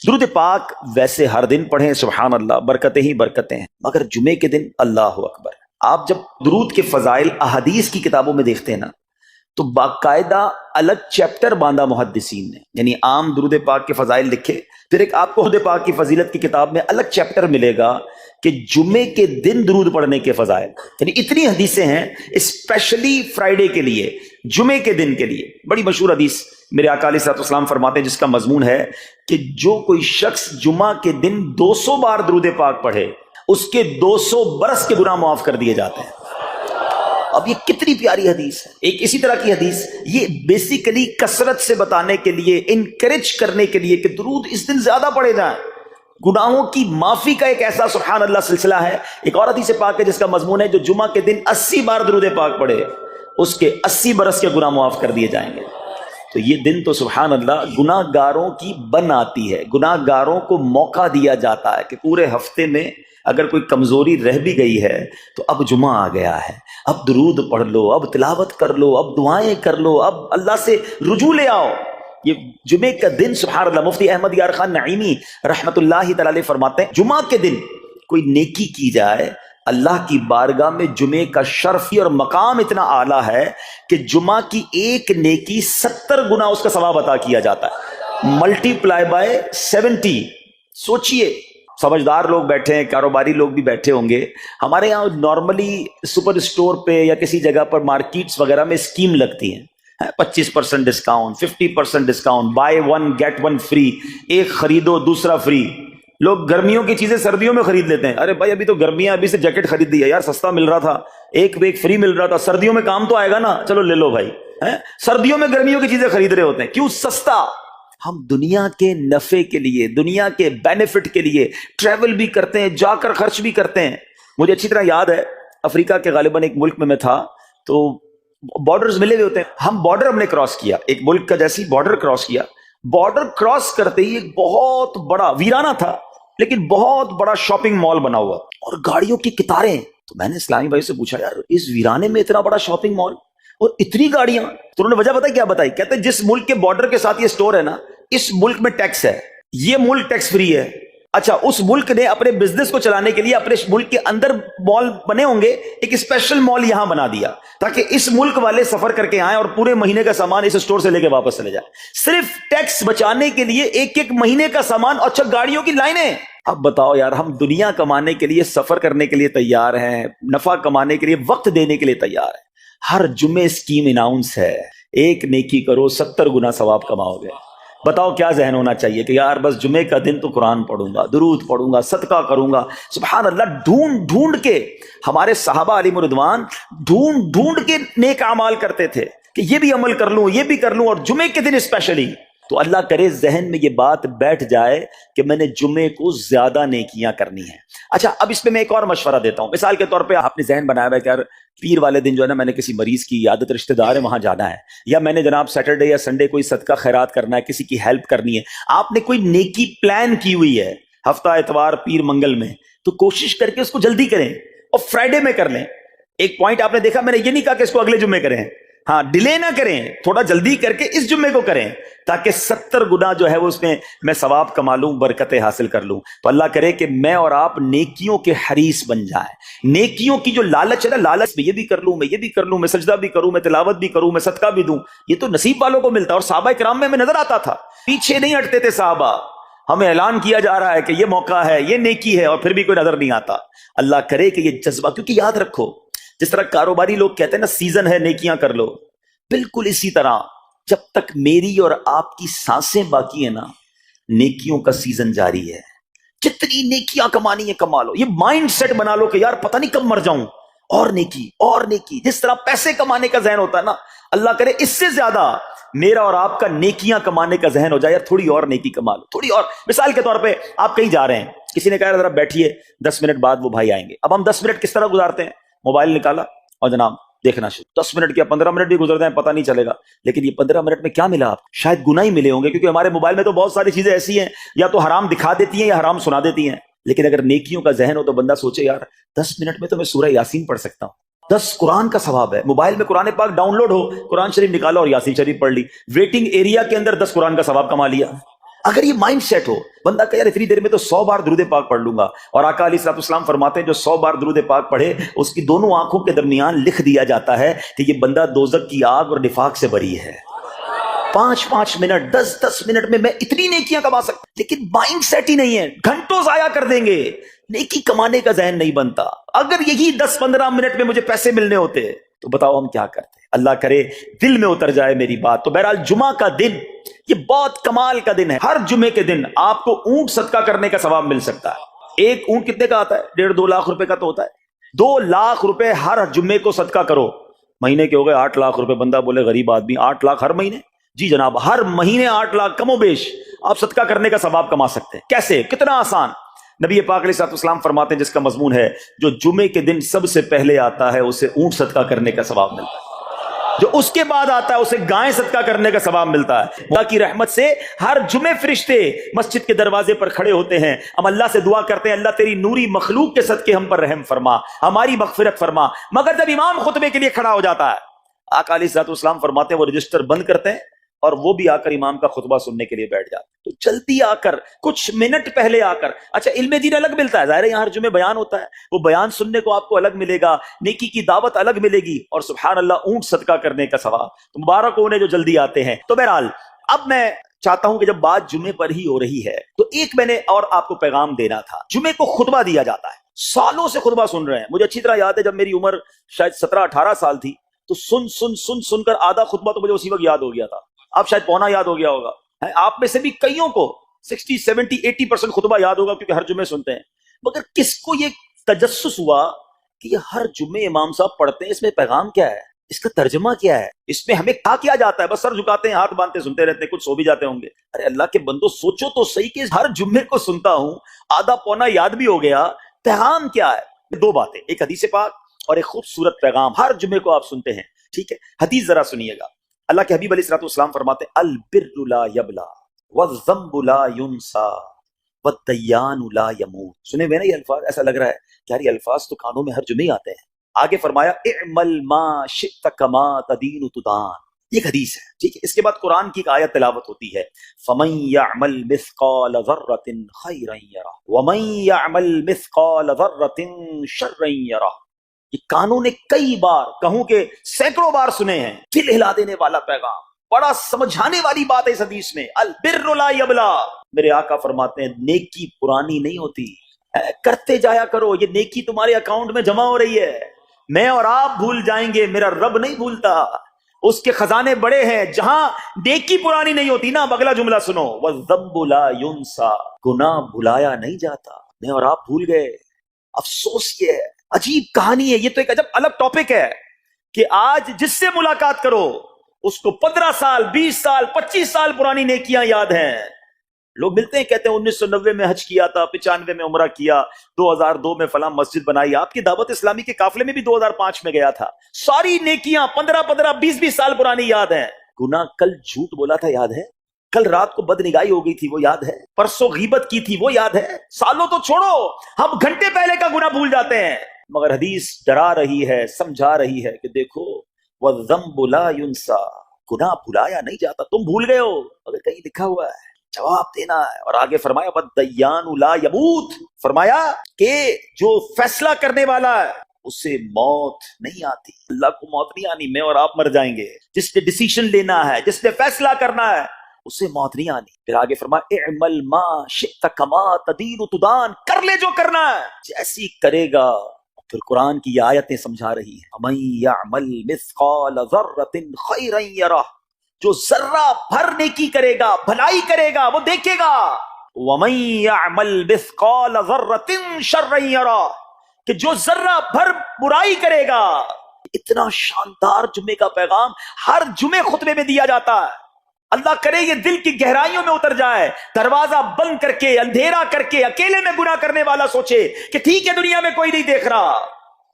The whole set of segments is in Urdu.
درود پاک ویسے ہر دن پڑھیں سبحان اللہ، برکتیں ہی برکتیں ہیں، مگر جمعے کے دن اللہ اکبر۔ آپ جب درود کے فضائل احادیث کی کتابوں میں دیکھتے ہیں نا تو باقاعدہ الگ چیپٹر باندھا محدثین نے، یعنی عام درود پاک کے فضائل لکھے، پھر ایک آپ کو درود پاک کی فضیلت کی کتاب میں الگ چیپٹر ملے گا کہ جمعے کے دن درود پڑھنے کے فضائل، یعنی اتنی حدیثیں ہیں اسپیشلی فرائیڈے کے لیے، جمعے کے دن کے لیے۔ بڑی مشہور حدیث میرے آقا علیہ الصلوۃ والسلام فرماتے ہیں جس کا مضمون ہے کہ جو کوئی شخص جمعہ کے دن 200 بار درود پاک پڑھے اس کے 200 برس کے گناہ معاف کر دیے جاتے ہیں۔ اب یہ کتنی پیاری حدیث ہے۔ ایک اسی طرح کی حدیث یہ بیسیکلی کثرت سے بتانے کے لیے، انکریج کرنے کے لیے کہ درود اس دن زیادہ پڑھے جائیں، گناہوں کی معافی کا ایک ایسا سبحان اللہ سلسلہ ہے۔ ایک اور حدیث پاک ہے جس کا مضمون ہے جو جمعہ کے دن 80 بار درود پاک پڑھے اس کے 80 برس کے گناہ معاف کر دیے جائیں گے۔ تو یہ دن تو سبحان اللہ گناہ گاروں کی بن آتی ہے، گناہ گاروں کو موقع دیا جاتا ہے کہ پورے ہفتے میں اگر کوئی کمزوری رہ بھی گئی ہے تو اب جمعہ آ گیا ہے، اب درود پڑھ لو، اب تلاوت کر لو، اب دعائیں کر لو، اب اللہ سے رجوع لے آؤ۔ یہ جمعے کا دن سبحان اللہ، مفتی احمد یار خان نعیمی رحمت اللہ تعالی علیہ فرماتے ہیں جمعہ کے دن کوئی نیکی کی جائے اللہ کی بارگاہ میں جمعے کا شرف اور مقام اتنا اعلیٰ ہے کہ جمعہ کی ایک نیکی 70 گنا اس کا ثواب عطا کیا جاتا ہے، ملٹی پلائی بائی 70۔ سوچئے، سمجھدار لوگ بیٹھے ہیں، کاروباری لوگ بھی بیٹھے ہوں گے۔ ہمارے یہاں نارملی سپر اسٹور پہ یا کسی جگہ پر مارکیٹس وغیرہ میں اسکیم لگتی ہیں، 25% discount, 50% discount, buy one get one free, ایک خریدو دوسرا فری۔ لوگ گرمیوں کی چیزیں سردیوں میں خرید لیتے ہیں، ارے بھائی ابھی تو گرمیاں، ابھی سے جیکٹ خرید دی ہے یار، سستا مل رہا تھا، ایک فری مل رہا تھا، سردیوں میں کام تو آئے گا نا، چلو لے لو بھائی۔ سردیوں میں گرمیوں کی چیزیں خرید رہے ہوتے ہیں، کیوں؟ سستا۔ ہم دنیا کے نفع کے لیے، دنیا کے بینیفٹ کے لیے ٹریول بھی کرتے ہیں، جا کر خرچ بھی کرتے ہیں۔ مجھے اچھی طرح یاد ہے افریقہ کے غالباً ایک ملک میں تھا، تو بارڈرز ملے ہوئے ہوتے ہیں، ہم بارڈر ہم نے کراس کیا، ایک ملک کا جیسی بارڈر کراس کیا، بارڈر کراس کرتے ہی ایک بہت بڑا ویرانہ تھا لیکن بہت بڑا شاپنگ مال بنا ہوا اور گاڑیوں کی قطاریں۔ تو میں نے اسلامی بھائی سے پوچھا یار اس ویرانے میں اتنا بڑا شاپنگ مال اور اتنی گاڑیاں؟ تو انہوں نے وجہ بتائی، کیا بتائی؟ کہتے ہیں جس ملک کے بارڈر کے ساتھ یہ سٹور ہے نا، اس ملک میں ٹیکس ہے، یہ ملک ٹیکس فری ہے۔ اچھا، اس ملک نے اپنے بزنس کو چلانے کے لیے اپنے ملک کے اندر مال بنے ہوں گے، ایک اسپیشل مال یہاں بنا دیا تاکہ اس ملک والے سفر کر کے آئیں اور پورے مہینے کا سامان اس سٹور سے لے کے واپس چلے جائیں، صرف ٹیکس بچانے کے لیے ایک ایک مہینے کا سامان۔ اچھا، گاڑیوں کی لائنیں۔ اب بتاؤ یار، ہم دنیا کمانے کے لیے، سفر کرنے کے لیے تیار ہیں، نفع کمانے کے لیے، وقت دینے کے لیے تیار ہیں۔ ہر جمعے اسکیم اناؤنس ہے، ایک نیکی کرو 70 گنا ثواب کماؤ گے۔ بتاؤ کیا ذہن ہونا چاہیے کہ یار بس جمعے کا دن تو قرآن پڑھوں گا، درود پڑھوں گا، صدقہ کروں گا۔ سبحان اللہ، ڈھونڈ ڈھونڈ کے ہمارے صحابہ علیہم رضوان ڈھونڈ ڈھونڈ کے نیک اعمال کرتے تھے کہ یہ بھی عمل کر لوں، یہ بھی کر لوں، اور جمعے کے دن اسپیشلی۔ تو اللہ کرے ذہن میں یہ بات بیٹھ جائے کہ میں نے جمعے کو زیادہ نیکیاں کرنی ہیں۔ اچھا، اب اس پہ میں ایک اور مشورہ دیتا ہوں۔ مثال کے طور پہ آپ نے ذہن بنایا ہے کہ یار پیر والے دن جو ہے نا میں نے کسی مریض کی عیادت، رشتہ دار ہے وہاں جانا ہے، یا میں نے جناب سیٹرڈے یا سنڈے کوئی صدقہ خیرات کرنا ہے، کسی کی ہیلپ کرنی ہے۔ آپ نے کوئی نیکی پلان کی ہوئی ہے ہفتہ اتوار پیر منگل میں، تو کوشش کر کے اس کو جلدی کریں اور فرائیڈے میں کر لیں۔ ایک پوائنٹ آپ نے دیکھا، میں نے یہ نہیں کہا کہ اس کو اگلے جمعے کریں، ہاں ڈیلے نہ کریں، تھوڑا جلدی کر کے اس جمعے کو کریں تاکہ 70 گنا جو ہے وہ اس میں ثواب کما لوں، برکتیں حاصل کر لوں۔ تو اللہ کرے کہ میں اور آپ نیکیوں کے حریص بن جائیں۔ نیکیوں کی جو لالچ ہے نا، لالچ میں یہ بھی کر لوں، میں یہ بھی کر لوں، میں سجدہ بھی کروں، میں تلاوت بھی کروں، میں صدقہ بھی دوں، یہ تو نصیب والوں کو ملتا ہے۔ اور صحابہ کرام میں ہمیں نظر آتا تھا، پیچھے نہیں ہٹتے تھے صحابہ، ہمیں اعلان کیا جا رہا ہے کہ یہ موقع ہے، یہ نیکی ہے، اور پھر بھی کوئی نظر نہیں آتا۔ اللہ کرے کہ یہ جذبہ، کیونکہ یاد رکھو جس طرح کاروباری لوگ کہتے ہیں نا سیزن ہے نیکیاں کر لو، بالکل اسی طرح جب تک میری اور آپ کی سانسیں باقی ہیں نا، نیکیوں کا سیزن جاری ہے۔ جتنی نیکیاں کمانی ہے کما لو، یہ مائنڈ سیٹ بنا لو کہ یار پتہ نہیں کب مر جاؤں، اور نیکی اور نیکی۔ جس طرح پیسے کمانے کا ذہن ہوتا ہے نا، اللہ کرے اس سے زیادہ میرا اور آپ کا نیکیاں کمانے کا ذہن ہو جائے، یار تھوڑی اور نیکی کما لو، تھوڑی اور۔ مثال کے طور پہ آپ کہیں جا رہے ہیں، کسی نے کہا ذرا بیٹھیے 10 منٹ بعد وہ بھائی آئیں گے۔ اب ہم 10 منٹ کس طرح گزارتے ہیں؟ موبائل نکالا اور جناب دیکھنا شروع، 10 منٹ کیا 15 منٹ بھی گزر جائیں پتہ نہیں چلے گا، لیکن یہ 15 منٹ میں کیا ملا آپ؟ شاید گناہ ہی ملے ہوں گے، کیونکہ ہمارے موبائل میں تو بہت ساری چیزیں ایسی ہیں یا تو حرام دکھا دیتی ہیں یا حرام سنا دیتی ہیں۔ لیکن اگر نیکیوں کا ذہن ہو تو بندہ سوچے یار 10 منٹ میں تو میں سورہ یاسین پڑھ سکتا ہوں، 10 قرآن کا ثواب ہے۔ موبائل میں قرآن پاک ڈاؤن لوڈ ہو، قرآن شریف نکالا اور یاسین شریف پڑھ لی، ویٹنگ ایریا کے اندر 10 قرآن کا ثواب کما لیا۔ اگر یہ مائنڈ سیٹ ہو، بندہ کہ یار اتنی دیر میں تو 100 بار درود پاک پڑھ لوں گا، اور آقا علیہ الصلوۃ والسلام فرماتے ہیں جو 100 بار درود پاک پڑھے اس کی دونوں آنکھوں کے درمیان لکھ دیا جاتا ہے کہ یہ بندہ دوزخ کی آگ اور نفاق سے بری ہے۔ 5 منٹ 10 منٹ میں اتنی نیکیاں کما سکتا، لیکن مائنڈ سیٹ ہی نہیں ہے، گھنٹوں ضائع کر دیں گے، نیکی کمانے کا ذہن نہیں بنتا۔ اگر یہی 10-15 منٹ میں مجھے پیسے ملنے ہوتے تو بتاؤ ہم کیا کرتے؟ اللہ کرے دل میں اتر جائے میری بات۔ تو بہرحال جمعہ کا دن یہ بہت کمال کا دن ہے۔ ہر جمعے کے دن آپ کو اونٹ صدقہ کرنے کا ثواب مل سکتا ہے۔ ایک اونٹ کتنے کا آتا ہے؟ 1.5-2 لاکھ روپے کا تو ہوتا ہے۔ 2 لاکھ روپے ہر جمعے کو صدقہ کرو، مہینے کے ہو گئے 8 لاکھ روپے۔ بندہ بولے غریب آدمی 8 لاکھ ہر مہینے؟ جی جناب، ہر مہینے 8 لاکھ کم و بیش آپ صدقہ کرنے کا ثواب کما سکتے ہیں۔ کیسے؟ کتنا آسان۔ نبی پاک علیہ الصلوۃ والسلام فرماتے ہیں، جس کا مضمون ہے جو جمعے کے دن سب سے پہلے آتا ہے اسے اونٹ صدقہ کرنے کا ثواب ملتا ہے، جو اس کے بعد آتا ہے اسے گائے صدقہ کرنے کا ثواب ملتا ہے۔ اللہ کی رحمت سے ہر جمعے فرشتے مسجد کے دروازے پر کھڑے ہوتے ہیں، ہم اللہ سے دعا کرتے ہیں اللہ تیری نوری مخلوق کے صدقے ہم پر رحم فرما، ہماری مغفرت فرما۔ مگر جب امام خطبے کے لیے کھڑا ہو جاتا ہے، آقا علیہ الصلوۃ والسلام فرماتے ہیں وہ رجسٹر بند کرتے ہیں اور وہ بھی آ کر امام کا خطبہ سننے کے لیے بیٹھ جاتے ہیں۔ تو جلدی آ کر، کچھ منٹ پہلے آ کر، اچھا علم دین الگ ملتا ہے، ظاہر ہے یہاں ہر جمعے بیان ہوتا ہے، وہ بیان سننے کو آپ کو الگ ملے گا، نیکی کی دعوت الگ ملے گی، اور سبحان اللہ اونٹ صدقہ کرنے کا ثواب۔ تو مبارک ہو انہیں جو جلدی آتے ہیں۔ تو بہرحال اب میں چاہتا ہوں کہ جب بات جمعے پر ہی ہو رہی ہے تو ایک میں نے اور آپ کو پیغام دینا تھا۔ جمعے کو خطبہ دیا جاتا ہے، سالوں سے خطبہ سن رہے ہیں۔ مجھے اچھی طرح یاد ہے جب میری عمر شاید 17-18 سال تھی تو سن کر آدھا خطبہ تو مجھے اسی وقت یاد ہو گیا تھا، اب شاید پونا یاد ہو گیا ہوگا۔ آپ میں سے بھی کئیوں کو 60-70-80% خطبہ یاد ہوگا کیونکہ ہر جمعے سنتے ہیں۔ مگر کس کو یہ تجسس ہوا کہ یہ ہر جمعے امام صاحب پڑھتے ہیں، اس میں پیغام کیا ہے، اس کا ترجمہ کیا ہے، اس میں ہمیں کیا جاتا ہے؟ بس سر جھکاتے ہیں، ہاتھ باندھتے سنتے رہتے ہیں، کچھ سو بھی جاتے ہوں گے۔ ارے اللہ کے بندو سوچو تو صحیح کہ ہر جمعے کو سنتا ہوں، آدھا پونا یاد بھی ہو گیا، پیغام کیا ہے؟ 2 باتیں، ایک حدیث پاک اور ایک خوبصورت پیغام ہر جمعے کو آپ سنتے ہیں، ٹھیک ہے؟ حدیث ذرا سنیے گا۔ اللہ کے حبیب علیہ الصلوۃ والسلام فرماتے ہیں البر لا یبلا والذنب لا ینسا والدیان لا یموت۔ سنے ہوئے نا یہ الفاظ؟ ایسا لگ رہا ہے کہ یار یہ الفاظ تو کانوں میں ہر جمعے آتے ہیں۔ آگے فرمایا اعمل ما شئت کما تدین تدان، یہ ایک حدیث ہے، ٹھیک ہے؟ اس کے بعد قرآن کی ایک آیت تلاوت ہوتی ہے فمن یعمل مثقال ذرۃ خیرا یرہ ومن یعمل مثقال ذرۃ شرا یرہ۔ یہ کانوں نے کئی بار، کہوں کہ سینکڑوں بار سنے ہیں، دل ہلا دینے والا پیغام، بڑا سمجھانے والی بات ہے اس حدیث میں۔ البر لا یبلا، میرے آقا فرماتے ہیں نیکی پرانی نہیں ہوتی، کرتے جایا کرو، یہ نیکی تمہارے اکاؤنٹ میں جمع ہو رہی ہے۔ میں اور آپ بھول جائیں گے، میرا رب نہیں بھولتا، اس کے خزانے بڑے ہیں۔ جہاں نیکی پرانی نہیں ہوتی نا، اگلا جملہ سنو، والذنب لا ینسا، گناہ بھلایا نہیں جاتا۔ میں اور آپ بھول گئے، افسوس یہ ہے، عجیب کہانی ہے۔ یہ تو ایک عجب الگ ٹاپک ہے کہ آج جس سے ملاقات کرو اس کو 15 سال 20 سال 25 سال پرانی نیکیاں یاد ہیں۔ لوگ ملتے ہیں کہتے ہیں 1990 میں حج کیا تھا، 95 میں عمرہ کیا، 2002 میں فلاں مسجد بنائی۔ آپ کی دعوت اسلامی کے قافلے میں بھی 2005 میں گیا تھا۔ ساری نیکیاں 15 20 سال پرانی یاد ہیں۔ گناہ کل جھوٹ بولا تھا یاد ہے، کل رات کو بد نگاہی ہو گئی تھی وہ یاد ہے، پرسوں غیبت کی تھی وہ یاد ہے، سالوں تو چھوڑو، ہم گھنٹے پہلے کا گناہ بھول جاتے ہیں۔ مگر حدیث ڈرا رہی ہے، سمجھا رہی ہے کہ دیکھو والذنب لا ینسا، گناہ بھلایا نہیں جاتا۔ تم بھول گئے ہو اگر کہیں لکھا ہوا ہے، جواب دینا ہے۔ اور آگے فرمایا والدیان لا یموت، فرمایا کہ جو فیصلہ کرنے والا ہے اسے موت نہیں آتی۔ اللہ کو موت نہیں آنی، میں اور آپ مر جائیں گے۔ جس نے ڈیسیشن لینا ہے، جس نے فیصلہ کرنا ہے، اسے موت نہیں آنی۔ پھر آگے فرمایا اعمل ما شئت کما تدین تدان، کر لے جو کرنا ہے، جیسی کرے گا۔ پھر قرآن کی یہ آیتیں سمجھا رہی ہیں وَمَن يَعْمَلْ مِثْقَالَ ذَرَّةٍ خَيْرًا يَرَهُ، جو ذرہ بھر نیکی کرے گا، بھلائی کرے گا، وہ دیکھے گا۔ وَمَن يَعْمَلْ مِثْقَالَ ذَرَّةٍ شَرًّا يَرَهُ، کہ جو ذرہ بھر برائی کرے گا۔ اتنا شاندار جمعے کا پیغام ہر جمعے خطبے میں دیا جاتا ہے۔ اللہ کرے یہ دل کی گہرائیوں میں اتر جائے، دروازہ بند کر کے، اندھیرا کر کے، اکیلے میں گناہ کرنے والا سوچے کہ ٹھیک ہے دنیا میں کوئی نہیں دیکھ رہا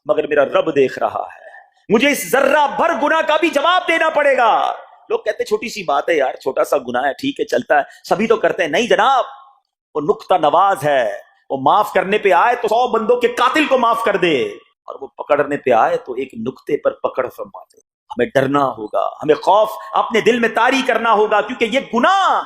مگر میرا رب دیکھ رہا ہے، مجھے اس ذرہ بھر گناہ کا بھی جواب دینا پڑے گا۔ لوگ کہتے ہیں چھوٹی سی بات ہے یار، چھوٹا سا گناہ ہے، ٹھیک ہے چلتا ہے، سبھی تو کرتے ہیں۔ نہیں جناب، وہ نقطہ نواز ہے، وہ معاف کرنے پہ آئے تو 100 بندوں کے قاتل کو معاف کر دے، اور وہ پکڑنے پہ آئے تو ایک نقطے پر پکڑ فرما دے۔ ہمیں ڈرنا ہوگا، ہمیں خوف اپنے دل میں طاری کرنا ہوگا، کیونکہ یہ گناہ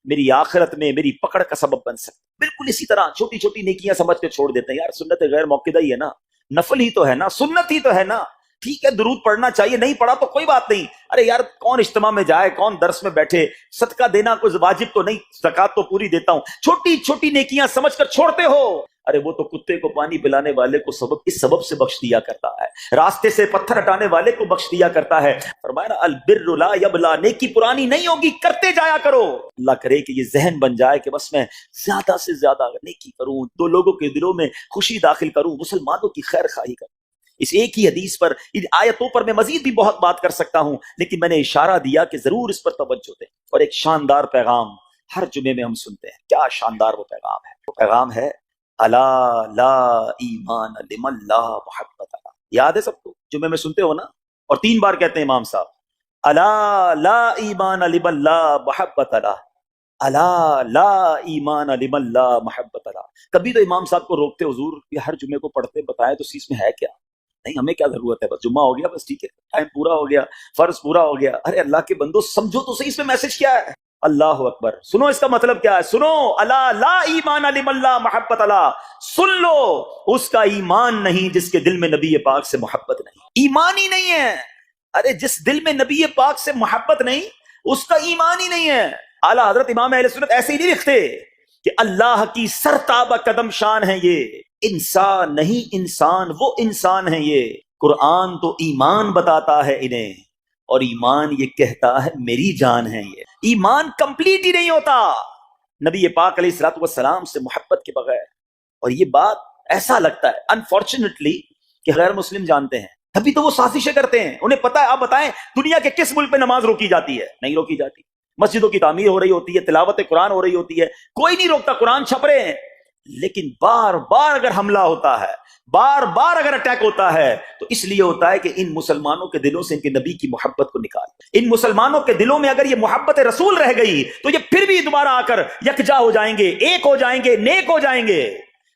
میری آخرت میں میری پکڑ کا سبب بن سکتا ہے۔ بالکل اسی طرح چھوٹی چھوٹی نیکیاں سمجھ کے چھوڑ دیتے ہیں، یار سنت غیر موقدہ ہی ہے نا، نفل ہی تو ہے نا، سنت ہی تو ہے نا، ٹھیک ہے درود پڑھنا چاہیے، نہیں پڑھا تو کوئی بات نہیں، ارے یار کون اجتماع میں جائے، کون درس میں بیٹھے، صدقہ دینا کوئی واجب تو نہیں، زکوٰۃ تو پوری دیتا ہوں، چھوٹی چھوٹی نیکیاں سمجھ کر چھوڑتے ہو، ارے وہ تو کتے کو پانی پلانے والے کو اس سبب سے بخش دیا کرتا ہے، راستے سے پتھر ہٹانے والے کو بخش دیا کرتا ہے۔ فرمایا نا البر لا یبلا، نیکی پرانی نہیں ہوگی، کرتے جایا کرو۔ اللہ کرے کہ یہ ذہن بن جائے کہ بس میں زیادہ سے زیادہ نیکی کروں، دو لوگوں کے دلوں میں خوشی داخل کروں، مسلمانوں کی خیر خواہی کروں۔ اس ایک ہی حدیث پر، ان آیتوں پر میں مزید بھی بہت بات کر سکتا ہوں، لیکن میں نے اشارہ دیا کہ ضرور اس پر توجہ دیں۔ اور ایک شاندار پیغام ہر جمعے میں ہم سنتے ہیں، کیا شاندار وہ پیغام ہے، وہ پیغام ہے الا لا ایمان لمن لا محبت له۔ یاد ہے سب کو، جمعے میں سنتے ہو نا، اور 3 بار کہتے ہیں امام صاحب، الا لا ایمان لمن لا محبت له، الا لا ایمان لمن لا محبت له۔ کبھی تو امام صاحب کو روکتے، حضور یہ ہر جمعے کو پڑھتے بتائیں تو اس میں ہے کیا؟ نہیں ہمیں کیا ضرورت ہے، بس جمعہ ہو گیا، بس ٹھیک ہے، ٹائم پورا ہو گیا، فرض پورا ہو گیا۔ ارے اللہ کے بندو سمجھو تو صحیح اس میں میسج کیا ہے۔ اللہ اکبر، سنو اس کا مطلب کیا ہے، سنو، الا لا ایمان لمن لا محبت لا، سن لو اس کا ایمان نہیں جس کے دل میں نبی پاک سے محبت نہیں، ایمان ہی نہیں ہے۔ ارے جس دل میں نبی پاک سے محبت نہیں اس کا ایمان ہی نہیں ہے۔ اعلیٰ حضرت امام اہل سنت ایسے ہی نہیں لکھتے کہ اللہ کی سرتابہ قدم شان ہے یہ، انسان نہیں انسان، وہ انسان ہے یہ، قرآن تو ایمان بتاتا ہے انہیں، اور ایمان یہ کہتا ہے میری جان ہے یہ۔ ایمان کمپلیٹ ہی نہیں ہوتا نبی پاک علیہ الصلوۃ والسلام سے محبت کے بغیر۔ اور یہ بات ایسا لگتا ہے انفارچونیٹلی کہ غیر مسلم جانتے ہیں، تبھی تو وہ سازشیں کرتے ہیں، انہیں پتہ ہے۔ آپ بتائیں دنیا کے کس ملک پہ نماز روکی جاتی ہے؟ نہیں روکی جاتی، مسجدوں کی تعمیر ہو رہی ہوتی ہے، تلاوت قرآن ہو رہی ہوتی ہے، کوئی نہیں روکتا، قرآن چھپ رہے ہیں، لیکن بار بار اگر حملہ ہوتا ہے، بار بار اگر اٹیک ہوتا ہے تو اس لیے ہوتا ہے کہ ان مسلمانوں کے دلوں سے ان کے نبی کی محبت کو نکال، ان مسلمانوں کے دلوں میں اگر یہ محبت رسول رہ گئی تو یہ پھر بھی دوبارہ آ کر یکجا ہو جائیں گے، ایک ہو جائیں گے، نیک ہو جائیں گے۔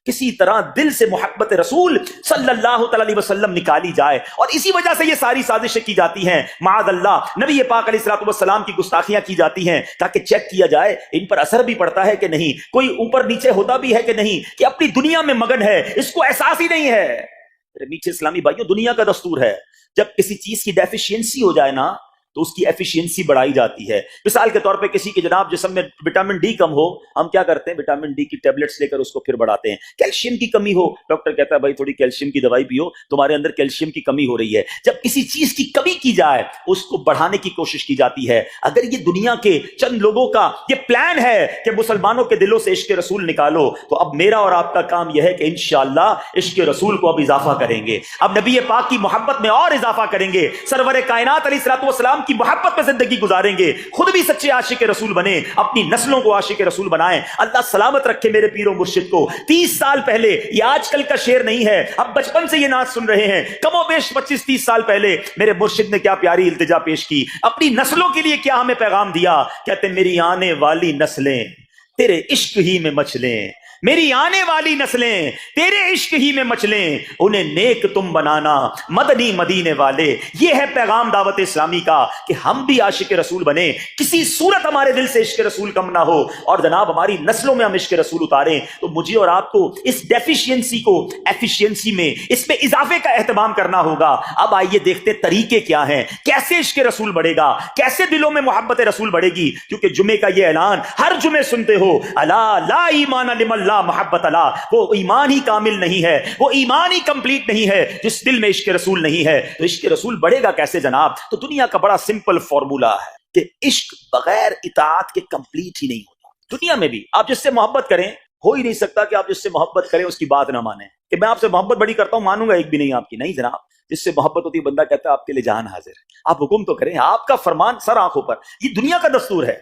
کسی طرح دل سے محبت رسول صلی اللہ تعالی علیہ وسلم نکالی جائے، اور اسی وجہ سے یہ ساری سازشیں کی جاتی ہیں، معاذ اللہ نبی پاک علیہ الصلوۃ والسلام کی گستاخیاں کی جاتی ہیں تاکہ چیک کیا جائے ان پر اثر بھی پڑتا ہے کہ نہیں، کوئی اوپر نیچے ہوتا بھی ہے کہ نہیں، کہ اپنی دنیا میں مگن ہے، اس کو احساس ہی نہیں ہے۔ میرے میٹھے اسلامی بھائیوں، دنیا کا دستور ہے جب کسی چیز کی ڈیفیشینسی ہو جائے نا تو اس کی ایفیشینسی بڑھائی جاتی ہے۔ مثال کے طور پہ کسی کے جناب جسم میں وٹامن ڈی کم ہو، ہم کیا کرتے ہیں، وٹامن ڈی کی ٹیبلٹس لے کر اس کو پھر بڑھاتے ہیں۔ کیلشیم کی کمی ہو، ڈاکٹر کہتا ہے بھائی تھوڑی کیلشیم کی دوائی پیو، تمہارے اندر کیلشیم کی کمی ہو رہی ہے۔ جب کسی چیز کی کمی کی جائے اس کو بڑھانے کی کوشش کی جاتی ہے۔ اگر یہ دنیا کے چند لوگوں کا یہ پلان ہے کہ مسلمانوں کے دلوں سے عشق رسول نکالو، تو اب میرا اور آپ کا کام یہ ہے کہ انشاءاللہ عشق رسول کو اب اضافہ کریں گے، اب نبی پاک کی محبت میں اور اضافہ کریں گے، سرور کائنات علیہ الصلوۃ والسلام کی محبت میں زندگی گزاریں گے، خود بھی سچے عاشق رسول بنے، اپنی نسلوں کو عاشق رسول بنائیں۔ اللہ سلامت رکھے میرے پیر و مرشد کو۔ 30 سال پہلے، یہ آج کل کا شعر نہیں ہے، اب بچپن سے یہ نعت سن رہے ہیں، کم و بیش 25-30 سال پہلے میرے مرشد نے کیا پیاری التجا پیش کی، اپنی نسلوں کے لیے کیا ہمیں پیغام دیا۔ کہتے میری آنے والی نسلیں تیرے عشق ہی میں مچلیں، میری آنے والی نسلیں تیرے عشق ہی میں مچلیں، انہیں نیک تم بنانا مدنی مدینے والے۔ یہ ہے پیغام دعوت اسلامی کا کہ ہم بھی عاشق رسول بنے، کسی صورت ہمارے دل سے عشق رسول کم نہ ہو، اور جناب ہماری نسلوں میں ہم عشق رسول اتاریں۔ تو مجھے اور آپ کو اس ڈیفیشینسی کو ایفیشینسی میں، اس میں اضافے کا اہتمام کرنا ہوگا۔ اب آئیے دیکھتے طریقے کیا ہیں، کیسے عشق رسول بڑھے گا، کیسے دلوں میں محبت رسول بڑھے گی، کیونکہ جمعے کا یہ اعلان ہر جمعے سنتے ہو، الا لا ایمان لمن لا محبت اللہ، وہ ایمان ہی کامل نہیں ہے، وہ ایمان ہی کمپلیٹ نہیں ہے جس دل میں عشق رسول نہیں ہے۔ تو عشق رسول بڑھے گا کیسے جناب؟ تو دنیا کا بڑا سمپل فارمولا ہے کہ عشق بغیر اطاعت کے کمپلیٹ ہی نہیں ہوتا۔ دنیا میں بھی آپ جس سے محبت کریں، ہو ہی نہیں سکتا کہ آپ جس سے محبت کریں اس کی بات نہ مانیں، کہ میں آپ سے محبت بڑی کرتا ہوں مانوں گا ایک بھی نہیں آپ کی، نہیں جناب۔ جس سے محبت ہوتی ہے بندہ کہتا ہے آپ کے لیے جان حاضر ہے، آپ حکم تو کریں، آپ کا فرمان سر آنکھوں پر، یہ دنیا کا دستور ہے۔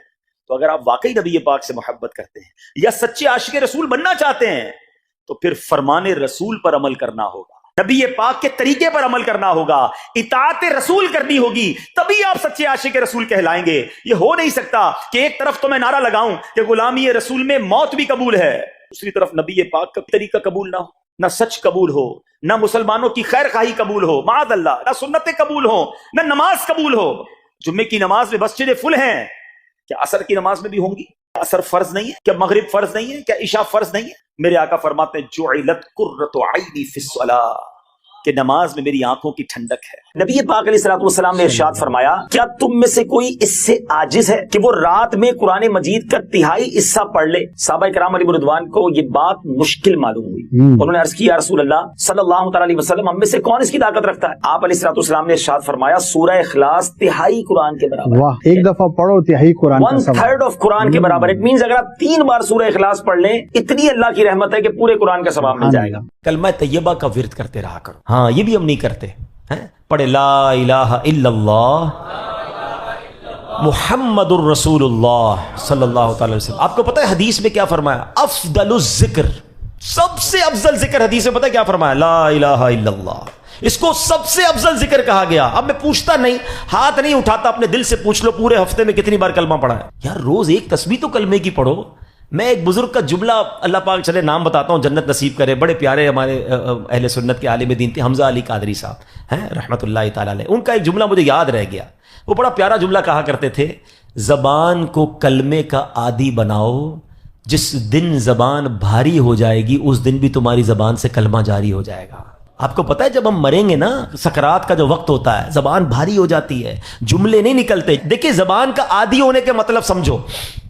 تو اگر آپ واقعی نبی پاک سے محبت کرتے ہیں یا سچے عاشق رسول بننا چاہتے ہیں تو پھر فرمان رسول پر عمل کرنا ہوگا، نبی پاک کے طریقے پر عمل کرنا ہوگا، اطاعت رسول کرنی ہوگی، تبھی آپ سچے عاشق رسول کہلائیں گے۔ یہ ہو نہیں سکتا کہ ایک طرف تو میں نعرہ لگاؤں کہ غلامی رسول میں موت بھی قبول ہے، دوسری طرف نبی پاک کا طریقہ قبول نہ ہو، نہ سچ قبول ہو، نہ مسلمانوں کی خیر خواہی قبول ہو، معاذ اللہ، نہ سنتیں قبول ہو، نہ نماز قبول ہو۔ جمعے کی نماز میں مسجدیں فل ہیں، کیا عصر کی نماز میں بھی ہوں گی؟ اثر فرض نہیں ہے؟ کیا مغرب فرض نہیں ہے؟ کیا عشاء فرض نہیں ہے؟ میرے آقا فرماتے ہیں جعلت قرۃ عینی فی الصلاۃ، کہ نماز میں میری آنکھوں کی ٹھنڈک ہے۔ نبی پاک علیہ الصلوۃ والسلام نے ارشاد فرمایا، کیا تم میں سے کوئی اس سے عاجز ہے کہ وہ رات میں قرآن مجید کا تہائی حصہ پڑھ لے؟ صحابہ کرام علیہ رضوان کو یہ بات مشکل معلوم ہوئی۔ انہوں نے عرض کی، یا رسول اللہ صلی اللہ تعالی علیہ وسلم، ہم میں سے کون اس کی طاقت رکھتا ہے؟ آپ علیہ الصلوۃ والسلام نے ارشاد فرمایا، سورہ اخلاص تہائی قرآن کے برابر۔ واہ، ایک دفعہ پڑھو تہائی قرآن، 1/3 آف قرآن کے برابر۔ اٹ مینز اگر آپ 3 بار سورہ اخلاص پڑھ لیں، اتنی اللہ کی رحمت ہے کہ پورے قرآن کا ثواب مل جائے گا۔ کلمہ طیبہ کا ورد کرتے رہا کرو۔ ہاں، یہ بھی ہم نہیں کرتے ہیں۔ پڑھے لا الہ الا اللہ محمد الرسول اللہ صلی اللہ تعالی وسلم۔ آپ کو پتہ ہے حدیث میں کیا فرمایا؟ افضل الذکر، سب سے افضل ذکر حدیث میں پتہ ہے کیا فرمایا؟ لا الہ الا اللہ۔ اس کو سب سے افضل ذکر کہا گیا۔ اب میں پوچھتا نہیں، ہاتھ نہیں اٹھاتا، اپنے دل سے پوچھ لو پورے ہفتے میں کتنی بار کلمہ پڑھا ہے؟ یار روز ایک تسبیح تو کلمے کی پڑھو۔ میں ایک بزرگ کا جملہ، اللہ پاک چلے نام بتاتا ہوں، جنت نصیب کرے، بڑے پیارے ہمارے اہل سنت کے عالم دین تھے، حمزہ علی قادری صاحب ہیں رحمۃ اللہ تعالی علیہ۔ ان کا ایک جملہ مجھے یاد رہ گیا، وہ بڑا پیارا جملہ کہا کرتے تھے، زبان کو کلمے کا عادی بناؤ، جس دن زبان بھاری ہو جائے گی اس دن بھی تمہاری زبان سے کلمہ جاری ہو جائے گا۔ آپ کو پتہ ہے جب ہم مریں گے نا، سکرات کا جو وقت ہوتا ہے، زبان بھاری ہو جاتی ہے، جملے نہیں نکلتے۔ دیکھیں زبان کا عادی ہونے کے مطلب سمجھو،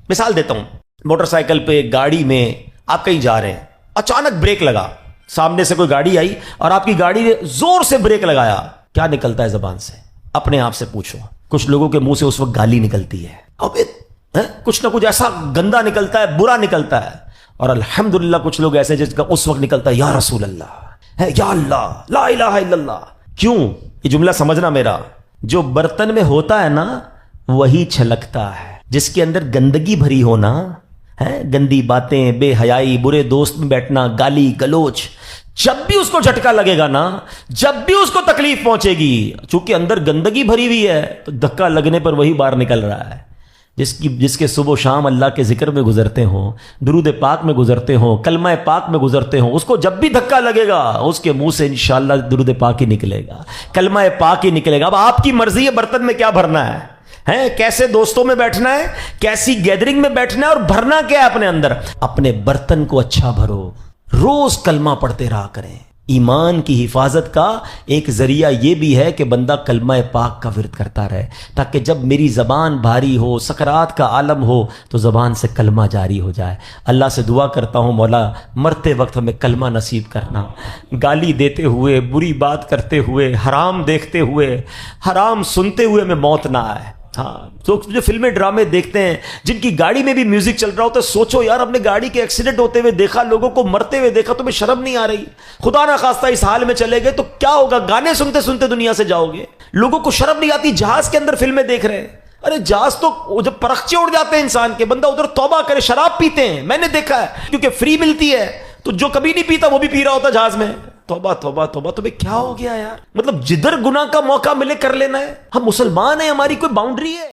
مثال دیتا ہوں، موٹر سائیکل پہ، گاڑی میں آپ کہیں جا رہے ہیں، اچانک بریک لگا، سامنے سے کوئی گاڑی آئی اور آپ کی گاڑی نے زور سے بریک لگایا، کیا نکلتا ہے زبان سے؟ اپنے آپ سے پوچھو۔ کچھ لوگوں کے منہ سے اس وقت گالی نکلتی ہے، اب کچھ نہ کچھ ایسا گندا نکلتا ہے، برا نکلتا ہے، اور الحمدللہ کچھ لوگ ایسے جس کا اس وقت نکلتا ہے یا رسول اللہ ہے، یا اللہ، لا الہ الا اللہ۔ کیوں؟ یہ جملہ سمجھنا میرا، جو برتن میں ہوتا ہے نا وہی چھلکتا ہے، جس کے اندر گندگی بھری ہونا ہے، گندی باتیں، بے حیائی، برے دوست میں بیٹھنا، گالی گلوچ، جب بھی اس کو جھٹکا لگے گا نا، جب بھی اس کو تکلیف پہنچے گی، چونکہ اندر گندگی بھری ہوئی ہے تو دھکا لگنے پر وہی باہر نکل رہا ہے۔ جس کے صبح و شام اللہ کے ذکر میں گزرتے ہوں، درود پاک میں گزرتے ہوں، کلمہ پاک میں گزرتے ہوں، اس کو جب بھی دھکا لگے گا اس کے منہ سے انشاءاللہ درود پاک ہی نکلے گا، کلمہ پاک ہی نکلے گا۔ اب آپ کی مرضی ہے برتن میں کیا بھرنا ہے، کیسے دوستوں میں بیٹھنا ہے، کیسی گیدرنگ میں بیٹھنا ہے، اور بھرنا کیا ہے اپنے اندر۔ اپنے برتن کو اچھا بھرو، روز کلمہ پڑھتے رہا کریں۔ ایمان کی حفاظت کا ایک ذریعہ یہ بھی ہے کہ بندہ کلمہ پاک کا ورد کرتا رہے، تاکہ جب میری زبان بھاری ہو، سکرات کا عالم ہو، تو زبان سے کلمہ جاری ہو جائے۔ اللہ سے دعا کرتا ہوں مولا مرتے وقت ہمیں کلمہ نصیب کرنا، گالی دیتے ہوئے، بری بات کرتے ہوئے، حرام دیکھتے ہوئے، حرام سنتے ہوئے ہمیں موت نہ آئے۔ ہاں، تو جو فلمیں ڈرامے دیکھتے ہیں جن کی گاڑی میں بھی میوزک چل رہا ہوتا ہے، سوچو یار، اپنے گاڑی کے ایکسیڈنٹ ہوتے ہوئے دیکھا، لوگوں کو مرتے ہوئے دیکھا، تمہیں شرم نہیں آ رہی؟ خدا نہ خواستہ اس حال میں چلے گئے تو کیا ہوگا؟ گانے سنتے سنتے دنیا سے جاؤ گے۔ لوگوں کو شرم نہیں آتی، جہاز کے اندر فلمیں دیکھ رہے ہیں۔ ارے جہاز تو جب پرخچے اڑ جاتے ہیں انسان کے، بندہ ادھر توبہ کرے، شراب پیتے ہیں، میں نے دیکھا ہے، کیونکہ فری ملتی ہے تو جو کبھی نہیں پیتا وہ بھی پی رہا ہوتا جہاز میں۔ توبہ توبہ توبہ، تمہیں کیا ہو گیا یار؟ مطلب جدھر گناہ کا موقع ملے کر لینا ہے۔ ہم مسلمان ہیں، ہماری کوئی باؤنڈری ہے؟